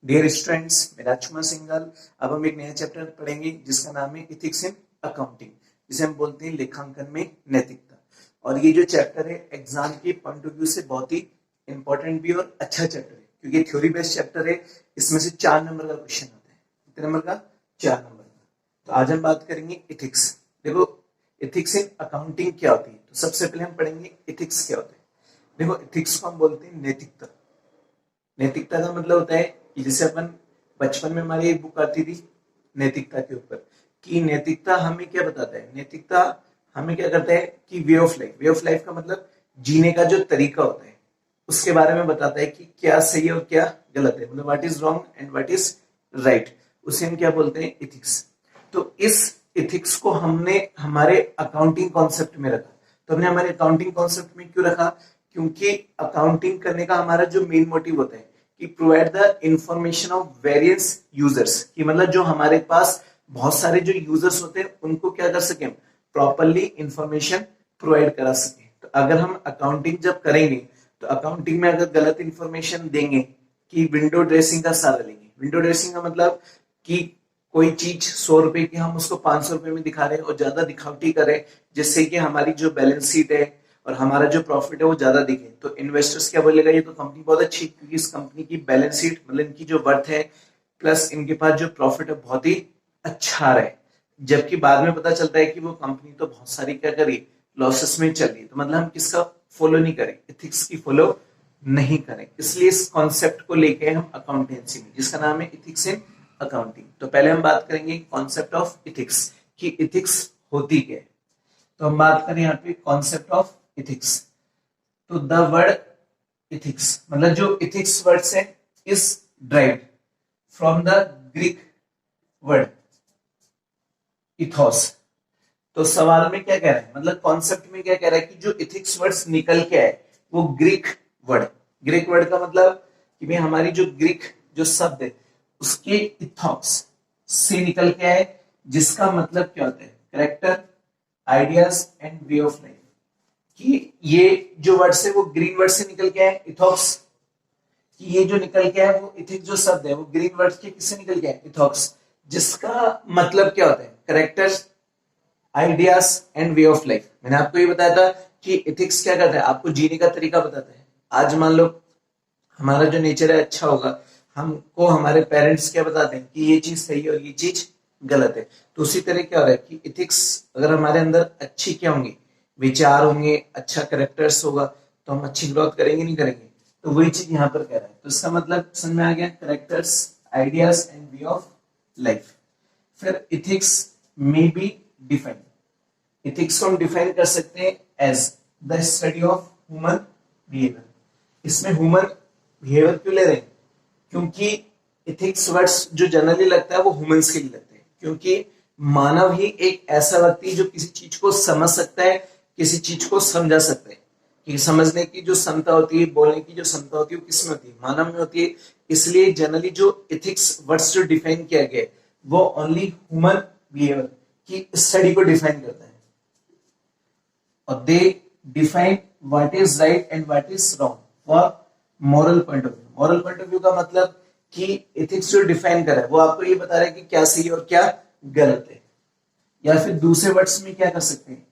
Dear students, मैं राजकुमार सिंघल। अब हम एक नया चैप्टर पढ़ेंगे जिसका नाम है इथिक्स इन अकाउंटिंग, जिसे हम बोलते हैं लेखांकन में नैतिकता। और ये जो चैप्टर है एग्जाम के पॉइंट ऑफ व्यू से बहुत ही इंपॉर्टेंट भी और अच्छा चैप्टर है, क्योंकि थ्योरी बेस्ड चैप्टर है। इसमें से 4 नंबर का क्वेश्चन आता है। कितने नंबर का? 4 नंबर का। तो आज हम बात करेंगे इथिक्स। देखो, इथिक्स इन अकाउंटिंग क्या होती है। तो सबसे पहले हम पढ़ेंगे इथिक्स क्या होता है। देखो, इथिक्स को हम बोलते हैं नैतिकता। नैतिकता का मतलब होता है कि जैसे अपन बचपन में हमारी एक बुक आती थी नैतिकता के ऊपर, कि नैतिकता हमें क्या बताता है। नैतिकता हमें क्या करता है कि वे of life, way of life का मतलब जीने का जो तरीका होता है उसके बारे में बताता है कि क्या सही है और क्या गलत है, मतलब what is wrong and what is right. उसे हम क्या बोलते हैं? इथिक्स। तो इस इथिक्स को हमने हमारे अकाउंटिंग कॉन्सेप्ट में रखा। तो हमने हमारे अकाउंटिंग कॉन्सेप्ट में क्यों रखा? क्योंकि अकाउंटिंग करने का हमारा जो मेन मोटिव होता है कि provide the information of various users, कि मतलब जो हमारे पास बहुत सारे जो यूजर्स होते हैं उनको क्या कर सके, प्रॉपरली इंफॉर्मेशन प्रोवाइड करा सके। तो अगर हम अकाउंटिंग जब करेंगे तो अकाउंटिंग में अगर गलत इंफॉर्मेशन देंगे कि विंडो ड्रेसिंग का सहारा लेंगे, विंडो ड्रेसिंग का मतलब कि कोई चीज 100 रुपए की हम उसको 500 रुपए में दिखा रहे हैं और ज्यादा दिखावटी करें, जिससे कि हमारी जो बैलेंस शीट है और हमारा जो प्रॉफिट है वो ज्यादा दिखे, तो इन्वेस्टर्स क्या बोलेगा, ये तो कंपनी बहुत अच्छी, क्योंकि इस कंपनी की बैलेंस शीट मतलब इनकी जो वर्थ है प्लस इनके पास जो प्रॉफिट है बहुत ही अच्छा रहा है। जबकि बाद में पता चलता है कि वो कंपनी तो बहुत सारी क्या करी, लॉसेस में चल रही है। तो मतलब हम किसका फॉलो नहीं करें, इथिक्स की फॉलो नहीं करें। इसलिए इस कॉन्सेप्ट को लेके हम अकाउंटेंसी में, जिसका नाम है इथिक्स इन अकाउंटिंग। तो पहले हम बात करेंगे कॉन्सेप्ट ऑफ इथिक्स, कि इथिक्स होती क्या है। तो हम बात करें यहाँ पे कॉन्सेप्ट ऑफ इथिक्स। तो द वर्ड इथिक्स मतलब जो इथिक्स वर्ड से is derived from the Greek word ethos. तो सवाल में क्या कह रहा है, मतलब कॉन्सेप्ट में क्या कह रहा है कि जो इथिक्स वर्ड्स निकल के आए वो ग्रीक वर्ड, ग्रीक वर्ड का मतलब कि भाई हमारी जो ग्रीक जो शब्द है उसके इथोस से निकल के आए, जिसका मतलब क्या होता है, character, ideas and way of life. कि ये जो वर्ड है वो ग्रीन वर्ड से निकल के आए, इथोक्स। कि ये जो निकल के आए वो इथिक्स जो शब्द है वो ग्रीन वर्ड के किससे निकल के आए, इथोक्स। जिसका मतलब क्या होता है, character, ideas and way of life. मैंने आपको ये बताया था कि इथिक्स क्या करता है, आपको जीने का तरीका बताता है। आज मान लो हमारा जो नेचर है अच्छा होगा, हमको हमारे पेरेंट्स क्या बताते हैं कि ये चीज सही है और ये चीज गलत है। तो उसी तरह क्या हो रहा है कि इथिक्स अगर हमारे अंदर अच्छी क्या होंगे, विचार होंगे, अच्छा करेक्टर्स होगा, तो हम अच्छी ग्रोथ करेंगे नहीं करेंगे। तो वही चीज यहाँ पर कह रहा है। तो इसका मतलब समझ में आ गया, characters, ideas and way of life. फिर इथिक्स में बी डिफाइंड, इथिक्स को हम डिफाइन कर सकते हैं as the study of human behaviour. इसमें ह्यूमन बिहेवियर क्यों ले रहे हैं, क्योंकि इथिक्स वर्ड्स जो जनरली लगता है वो ह्यूमंस के लिए लगते हैं, क्योंकि मानव ही एक ऐसा व्यक्ति जो किसी चीज को समझ सकता है, किसी चीज को समझा सकता है। कि समझने की जो क्षमता होती है, बोलने की जो क्षमता होती है, वो किसमें होती है, मानव में होती है। इसलिए जनरली जो इथिक्स वर्ड्स जो डिफाइन किया गया है वो ओनली ह्यूमन बिहेवियर की स्टडी को डिफाइन करता है। और दे define what is right and what is wrong for moral point of view. Moral point of view का मतलब कि एथिक्स जो डिफाइन कर रहा है वो आपको ये बता रहा है कि क्या सही और क्या गलत है। या फिर दूसरे वर्ड्स में क्या कर सकते हैं,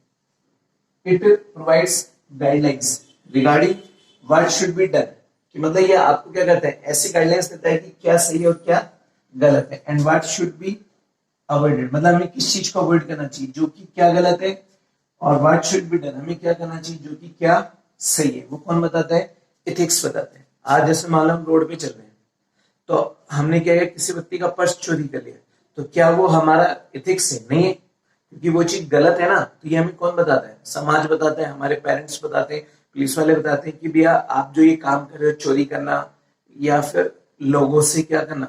it provides guidelines regarding what should be done. कि मतलब ये आपको क्या करता है, ऐसी गाइडलाइंस देता है कि क्या सही है और क्या गलत है। And what should be avoided, मतलब हमें किस चीज को अवॉइड करना चाहिए जो कि क्या गलत है, और व्हाट शुड बी डन, हमें क्या करना चाहिए जो कि क्या सही है। वो कौन बताता है, एथिक्स बताता है। आज जैसे मान लो हम रोड पे चल रहे हैं, तो हमने क्या किया, किसी व्यक्ति का पर्स चोरी कर लिया, तो क्या वो हमारा एथिक्स है? नहीं है, क्योंकि वो चीज गलत है ना। तो ये हमें कौन बताता है, समाज बताता है, हमारे पेरेंट्स बताते हैं, पुलिस वाले बताते हैं कि भैया आप जो ये काम कर रहे हो, चोरी करना या फिर लोगों से क्या करना,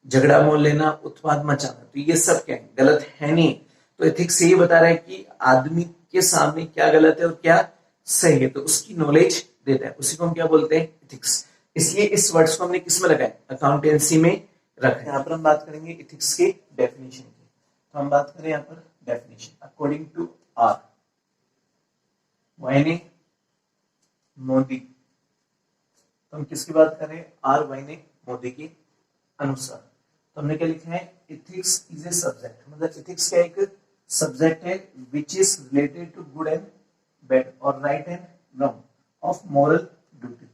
झगड़ा मोल लेना, उत्पाद मचाना, तो ये सब क्या है, गलत है नहीं। तो एथिक्स यही बता रहा है कि आदमी के सामने क्या गलत है और क्या सही है, तो उसकी नॉलेज देता है। उसी को हम क्या बोलते हैं, एथिक्स। इसलिए इस वर्ड्स को हमने किस में रखा है, अकाउंटेंसी में रखा है। यहाँ पर हम बात करेंगे एथिक्स के डेफिनेशन की। तो हम बात करें यहाँ पर definition according to R Wayne Mondy. तो हम किसकी बात करें, आर वाइने मोदी की अनुसार। तो हमने क्या लिखा है, एथिक्स इज ए सब्जेक्ट, मतलब एथिक्स का एक सब्जेक्ट है which is related to good and bad और right and wrong of moral duty.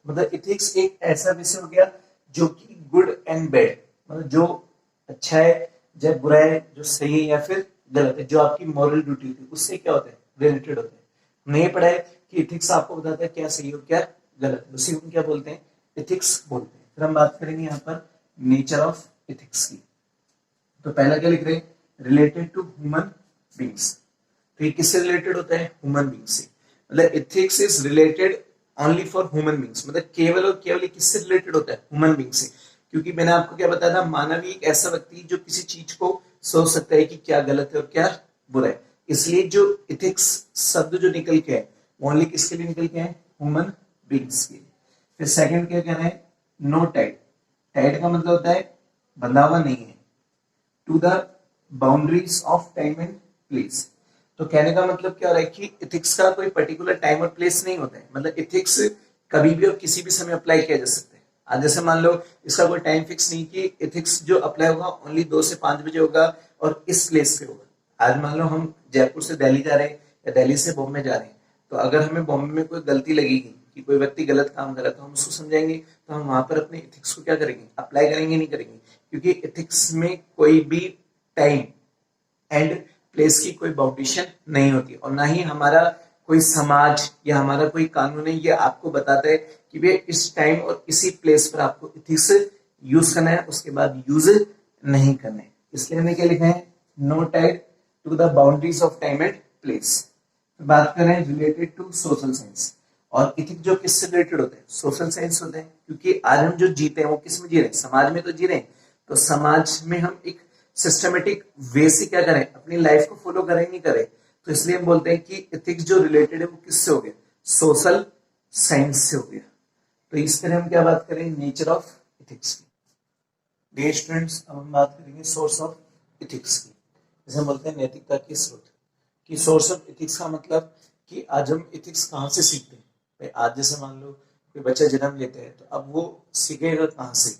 मतलब एथिक्स एक ऐसा विषय हो गया जो कि गुड एंड बैड, मतलब जो अच्छा है, जो बुरा है, जो सही है या फिर गलत है, जो आपकी मॉरल ड्यूटी थी उससे क्या होता है, रिलेटेड होता है। हमने ये पढ़ा है कि एथिक्स आपको बताता है क्या सही और क्या गलत, उसी को क्या बोलते हैं, एथिक्स बोलते हैं। फिर हम बात करेंगे यहाँ पर नेचर ऑफ एथिक्स की। तो पहला क्या लिख रहे हैं, रिलेटेड टू ह्यूमन बींग्स। तो ये किससे रिलेटेड होता है, ह्यूमन बींग से। मतलब ethics is related only for human beings, मतलब केवल और केवल किससे रिलेटेड होता है, ह्यूमन बींग से। क्योंकि मैंने आपको क्या बताया था, मानव ही एक ऐसा व्यक्ति जो किसी चीज को सोच सकता है कि क्या गलत है और क्या बुरा है। इसलिए जो एथिक्स शब्द जो निकल के है वो ओनली किसके लिए निकल के है, ह्यूमन बींग्स के। फिर सेकंड क्या कह रहे हैं, नो टाइड। टाइड का मतलब होता है बंधा हुआ नहीं है, to the boundaries of time and place. तो कहने का मतलब क्या हो रहा है कि एथिक्स का कोई पर्टिकुलर टाइम और प्लेस नहीं होता है, मतलब एथिक्स कभी भी और किसी भी समय अप्लाई किया जा सकता है। आज जैसे मान लो इसका कोई टाइम फिक्स नहीं कि एथिक्स जो अप्लाई होगा ओनली 2 से 5 बजे होगा और इस प्लेस पे होगा। आज मान लो हम जयपुर से दिल्ली जा रहे हैं या दिल्ली से बॉम्बे जा रहे हैं, तो अगर हमें बॉम्बे में कोई गलती लगेगी कि कोई व्यक्ति गलत काम कर रहा है तो हम उसको समझाएंगे, तो हम वहां पर अपने एथिक्स को क्या करेंगे, अप्लाई करेंगे, नहीं करेंगे। क्योंकि एथिक्स में कोई भी टाइम एंड प्लेस की कोई बाउंडेशन नहीं होती और ना ही हमारा कोई समाज या हमारा कोई कानून है ये आपको बताता है कि वे इस टाइम और इसी प्लेस पर आपको एथिक्स यूज करना है, उसके बाद यूज नहीं करना है। इसलिए हमने क्या लिखा है, no tied to the boundaries of time and place. बात करें रिलेटेड टू सोशल साइंस, और एथिक्स जो किससे रिलेटेड होते हैं, सोशल साइंस होते हैं। क्योंकि आज हम जो जीते हैं वो किस में जी रहे हैं, समाज में तो जी रहे हैं। तो समाज में हम एक सिस्टमेटिक वे से क्या करें, अपनी लाइफ को फॉलो करें नहीं करें। तो इसलिए हम बोलते हैं कि एथिक्स जो रिलेटेड है वो किससे हो गया, सोशल साइंस से हो गया। तो इस तरह हम क्या बात करें, नेचर ऑफ एथिक्स की। डियर स्टूडेंट्स, अब हम बात करेंगे सोर्स ऑफ एथिक्स की। जैसे हम बोलते हैं नैतिकता के स्रोत, कि सोर्स ऑफ एथिक्स का मतलब कि आज हम एथिक्स कहाँ से सीखते हैं। भाई आज जैसे मान लो कोई बच्चा जन्म लेता है तो अब वो सीखेगा कहाँ से।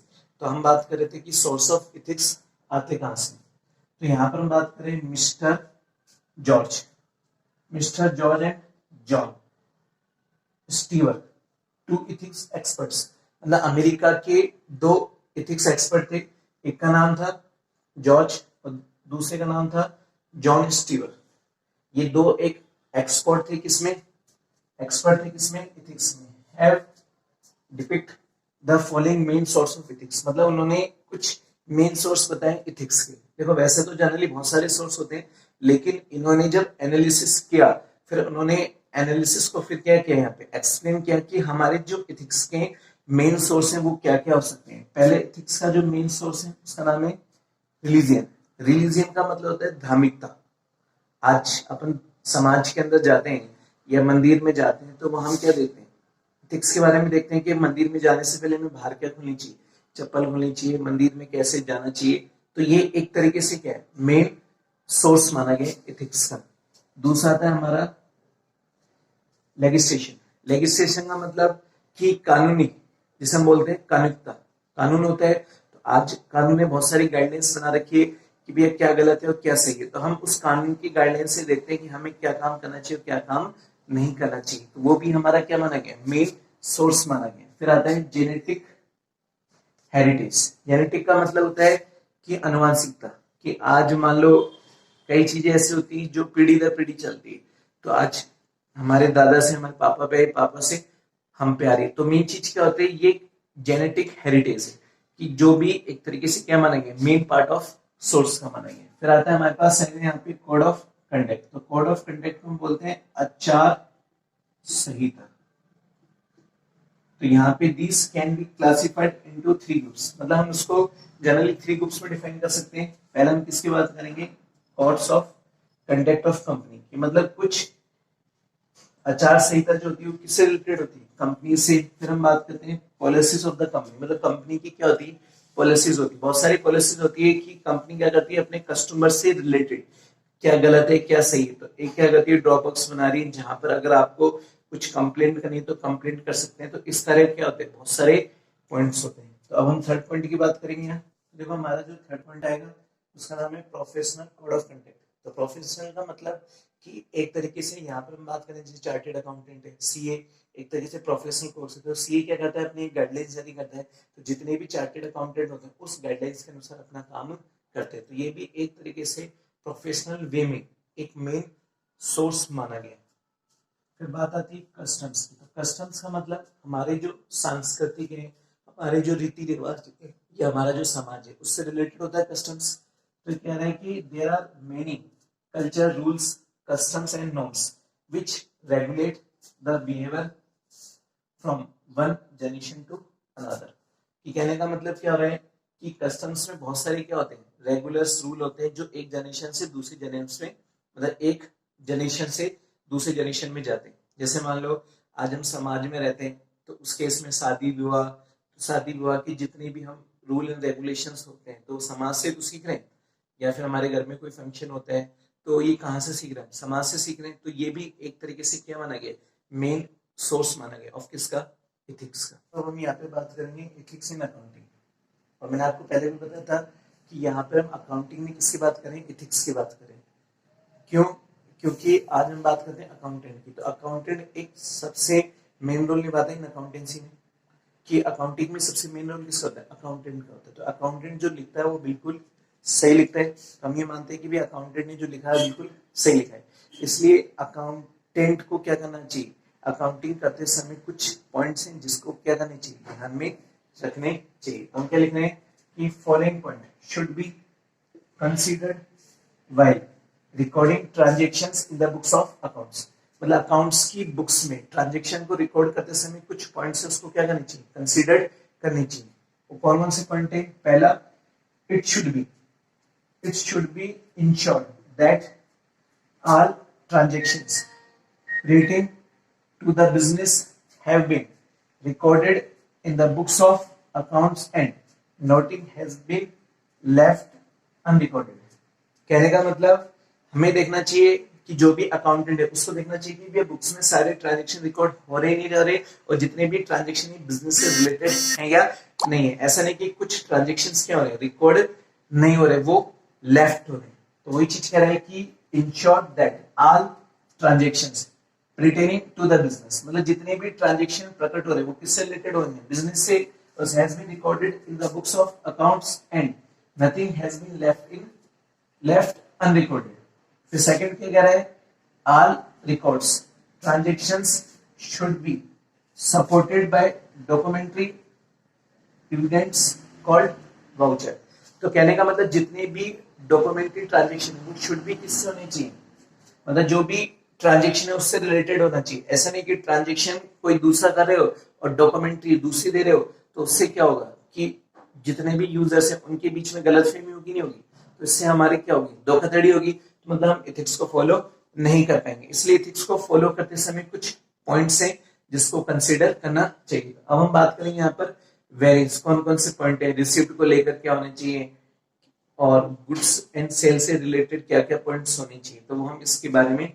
तो हम बात कर रहे थे कि सोर्स ऑफ एथिक्स आते कहाँ से। तो यहाँ पर हम बात करें mister George and John Stewart, two ethics experts. मतलब अमेरिका के 2 एथिक्स एक्सपर्ट थे, एक का नाम था जॉर्ज और दूसरे का नाम था जॉन स्टीवर्ट। ये 2 एक एक्सपर्ट थे किसमें, एथिक्स में। Have depict the following main source of ethics, मतलब उन्होंने कुछ मेन सोर्स बताए एथिक्स के। देखो वैसे तो जनरली बहुत सारे सोर्स होते हैं, लेकिन इन्होंने जब एनालिसिस किया फिर उन्होंने एनालिसिस को फिर क्या किया, यहाँ पे एक्सप्लेन किया कि हमारे जो एथिक्स के मेन सोर्स हैं वो क्या क्या हो सकते हैं। पहले एथिक्स का जो मेन सोर्स है उसका नाम है रिलीजियन का मतलब होता है धार्मिकता। आज अपन समाज के अंदर जाते हैं या मंदिर में जाते हैं तो वहां हम क्या देखते हैं, एथिक्स के बारे में देखते हैं कि मंदिर में जाने से पहले हमें बाहर क्या खोलनी चाहिए, चप्पल खोलनी चाहिए, मंदिर में कैसे जाना चाहिए। तो ये एक तरीके से क्या है, मेन सोर्स माना गया एथिक्स का। दूसरा आता है हमारा लेगिस्लेशन का मतलब कि कानूनी, जिसे हम बोलते हैं कानूनिकता, कानून होता है। तो आज कानून ने बहुत सारी गाइडलाइंस बना रखी है कि भैया क्या गलत है और क्या सही है। तो हम उस कानून की गाइडलाइंस से देखते हैं कि हमें क्या काम करना चाहिए और क्या काम नहीं करना चाहिए। तो वो भी हमारा क्या माना गया, मेन सोर्स माना गया। फिर आता है जेनेटिक हेरिटेज। जेनेटिक का मतलब होता है कि अनुवांशिकता, कि आज मान लो कई चीजें ऐसी होती है जो पीढ़ी दर पीढ़ी चलती है। तो आज हमारे दादा से हमारे पापा पे, पापा से हम पे आ रही है। तो मेन चीज क्या होती है, ये जेनेटिक हेरिटेज है, कि जो भी एक तरीके से क्या माना गया, मेन पार्ट ऑफ सोर्स का माना गया। फिर आता है हमारे पास यहाँ पे कोड ऑफ कंडक्ट। तो कोड ऑफ कंडक्ट को हम बोलते हैं आचार संहिता। तो यहाँ पे this can be classified into 3 groups, मतलब हम उसको जनरली 3 ग्रुप्स में डिफाइन कर सकते हैं। पहला हम किसकी बात करेंगे, codes of conduct of company, मतलब कुछ आचार संहिता जो होती है वो किससे रिलेटेड होती है, कंपनी से। फिर हम बात करते हैं पॉलिसीज ऑफ द कंपनी, मतलब कंपनी की क्या होती है, पॉलिसीज होती है। बहुत सारी पॉलिसीज होती है कि कंपनी क्या करती है अपने कस्टमर से रिलेटेड, क्या गलत है क्या सही है। तो एक क्या करती है, ड्रॉप बॉक्स बना रही है जहां पर अगर आपको कुछ कंप्लेंट करनी है तो कंप्लेंट कर सकते हैं। तो इस तरह क्या होते हैं, बहुत सारे पॉइंट्स होते हैं। तो अब हम थर्ड पॉइंट की बात करेंगे यहाँ। देखो हमारा जो थर्ड पॉइंट आएगा उसका नाम है प्रोफेशनल कोड ऑफ कंडक्ट। तो प्रोफेशनल का मतलब कि एक तरीके से यहाँ पर हम बात करें जैसे चार्टेड अकाउंटेंट है, सीए एक तरीके से प्रोफेशनल कोर्स है। तो सीए क्या करता है, अपनी गाइडलाइंस जारी करता है, तो जितने भी चार्टेड अकाउंटेंट होते हैं उस गाइडलाइंस के अनुसार अपना काम करते हैं। तो ये भी एक तरीके से प्रोफेशनल वे में एक मेन सोर्स माना गया। फिर बात आती है कस्टम्स की। तो कस्टम्स का मतलब हमारे जो सांस्कृतिक है, हमारे जो रीति रिवाज है या हमारा जो समाज है उससे रिलेटेड होता है कस्टम्स। तो कह रहे हैं कि there are many culture rules customs and norms which regulate the behaviour from one generation to another. कि कहने का मतलब क्या हो रहा है कि कस्टम्स में बहुत सारे क्या होते हैं, रेगुलर्स रूल होते हैं जो एक जनरेशन से दूसरी जनरेशन में, मतलब एक जनरेशन से दूसरे जनरेशन में जाते हैं। जैसे मान लो आज हम समाज में रहते हैं तो उस केस में शादी विवाह की जितने भी हम रूल एंड रेगुलेशंस होते हैं तो समाज से तो सीख रहे हैं, या फिर हमारे घर में कोई फंक्शन होता है तो ये कहाँ से सीख रहे हैं, समाज से सीख रहे हैं। तो ये भी एक तरीके से क्या माना गया, मेन सोर्स माना गया ऑफ किसका, एथिक्स का। तो हम यहाँ पे बात करेंगे एथिक्स इन अकाउंटिंग। और मैंने आपको पहले भी बताया था कि यहाँ पे हम अकाउंटिंग में किसकी बात करें, एथिक्स की बात करें। क्यों, क्योंकि आज हम बात करते हैं अकाउंटेंट की। तो अकाउंटेंट एक सबसे मेन रोल निभाता है इन अकाउंटेंसी में। कि अकाउंटिंग में सबसे मेन रोल किसका होता है, अकाउंटेंट का होता है। तो अकाउंटेंट जो लिखता है वो बिल्कुल सही लिखता है। हम ये मानते हैं कि भी अकाउंटेंट ने जो लिखा है बिल्कुल सही लिखा है। इसलिए अकाउंटेंट को क्या करना चाहिए, अकाउंटिंग करते समय कुछ पॉइंट्स हैं जिसको क्या करने चाहिए, ध्यान में रखने चाहिए। हम क्या लिख रहे हैं कि following point should be considered while recording transactions in the books of accounts. मतलब अकाउंट्स की बुक्स में ट्रांजैक्शन को रिकॉर्ड करते समय कुछ पॉइंट्स है उसको क्या करनी चाहिए, कंसीडर करनी चाहिए। वो कौन कौन से पॉइंट है, पहला it should be ensured that all transactions relating to the business have been recorded in the books of accounts and nothing has been left unrecorded। कहने का मतलब हमें देखना चाहिए कि जो भी अकाउंटेंट है उसको देखना चाहिए कि बुक्स में सारे ट्रांजैक्शन रिकॉर्ड हो रहे नहीं जा रहे, और जितने भी ट्रांजैक्शन बिजनेस से रिलेटेड हैं या नहीं है। ऐसा नहीं कि कुछ ट्रांजैक्शंस क्या हो रहे हैं, रिकॉर्ड नहीं हो रहे, वो लेफ्ट हो रहे हैं। तो वही चीज कह रहा है कि ensure that all transactions pertaining to the business, मतलब जितने भी ट्रांजैक्शन प्रकट हो रहे हैं वो किससे रिलेटेड हो रहे हैं, बिजनेस से, has been recorded in the books of accounts and nothing has been left unrecorded। फिर सेकंड क्या कह रहा है, all records transactions should be supported by documentary evidence called voucher। तो कहने का मतलब जितने भी डॉक्यूमेंट्री ट्रांजैक्शन वो शुड भी किससे होने चाहिए, मतलब जो भी ट्रांजैक्शन है उससे रिलेटेड होना चाहिए। ऐसा नहीं कि ट्रांजैक्शन कोई दूसरा कर रहे हो और डॉक्यूमेंट्री दूसरी दे रहे हो, तो उससे क्या होगा कि जितने भी यूजर्स हैं उनके बीच में गलतफहमी होगी, नहीं होगी, तो इससे हमारे क्या होगी, धोखाधड़ी होगी। तो मतलब हम एथिक्स को फॉलो नहीं कर पाएंगे। इसलिए एथिक्स को फॉलो करते समय कुछ पॉइंट्स हैं जिसको कंसिडर करना चाहिए। अब हम बात करेंगे यहाँ पर वेरिएंस, कौन कौन से पॉइंट है, रिसिप्ट को लेकर क्या होना चाहिए और गुड्स एंड सेल से रिलेटेड क्या क्या पॉइंट्स होने चाहिए, तो वो हम इसके बारे में